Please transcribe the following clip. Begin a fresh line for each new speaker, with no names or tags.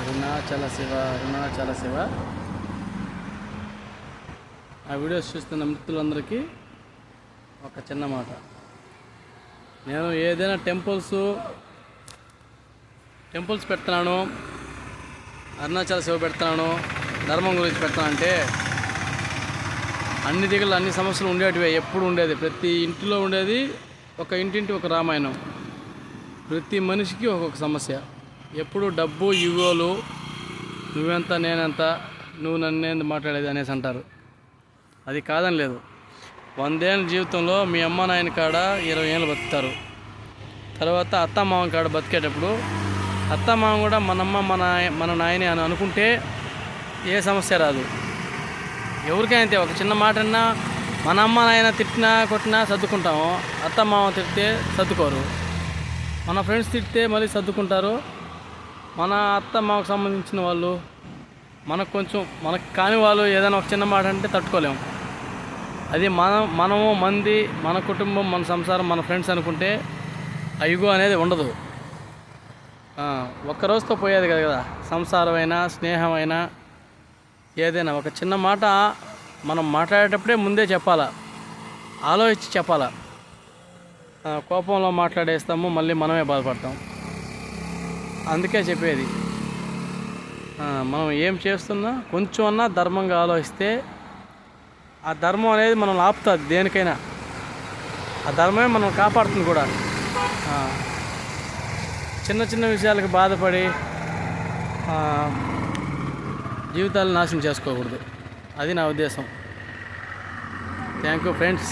అరుణాచల శివ అరుణాచల శివ. ఆ వీడియోస్ చూస్తున్న మిత్రులందరికీ ఒక చిన్న మాట. నేను ఏదైనా టెంపుల్స్ పెడుతున్నాను, అరుణాచల శివ పెడుతున్నాను, ధర్మం గురించి పెడతానంటే అన్ని దిగులు అన్ని సమస్యలు ఉండేటివే. ఎప్పుడు ఉండేది, ప్రతి ఇంటిలో ఉండేది. ఒక ఇంటింటి ఒక రామాయణం. ప్రతి మనిషికి ఒక్కొక్క సమస్య. ఎప్పుడు డబ్బు, యుగోలు, నువ్వెంత నేనెంత, నువ్వు నన్నేందు మాట్లాడేది అనేసి అంటారు. అది కాదని లేదు. 100 ఏళ్ళ జీవితంలో మీ అమ్మ నాయన కాడ 20 ఏళ్ళు బతుకుతారు. తర్వాత అత్తమామ కాడ బతికేటప్పుడు అత్తమామ కూడా మనమ్మ మన నాయనే అని అనుకుంటే ఏ సమస్య రాదు. ఎవరికైనా అంతే. ఒక చిన్న మాట అన్నా మన అమ్మ నాయన తిట్టినా కొట్టినా సర్దుకుంటాము. అత్తమామ తిడితే సర్దుకోరు. మన ఫ్రెండ్స్ తిడితే మళ్ళీ సర్దుకుంటారు. మన అత్తమామకు సంబంధించిన వాళ్ళు మనకు కాని వాళ్ళు ఏదైనా ఒక చిన్న మాట అంటే తట్టుకోలేము. అది మనము మంది, మన కుటుంబం, మన సంసారం, మన ఫ్రెండ్స్ అనుకుంటే ఆ యుగో అనేది ఉండదు. ఒక్కరోజుతో పోయేది కదా. సంసారమైనా స్నేహమైనా ఏదైనా ఒక చిన్న మాట మనం మాట్లాడేటప్పుడే ముందే చెప్పాలా, ఆలోచించి చెప్పాలా. కోపంలో మాట్లాడేస్తాము, మళ్ళీ మనమే బాధపడతాం. అందుకే చెప్పేది, మనం ఏం చేస్తున్నా కొంచెం అన్నా ధర్మంగా ఆలోచిస్తే ఆ ధర్మం అనేది మనం ఆపుతుంది. దేనికైనా ఆ ధర్మమే మనం కాపాడుతుంది కూడా. చిన్న చిన్న విషయాలకు బాధపడి జీవితాలను నాశనం చేసుకోకూడదు. అది నా ఉద్దేశం. Thank you friends.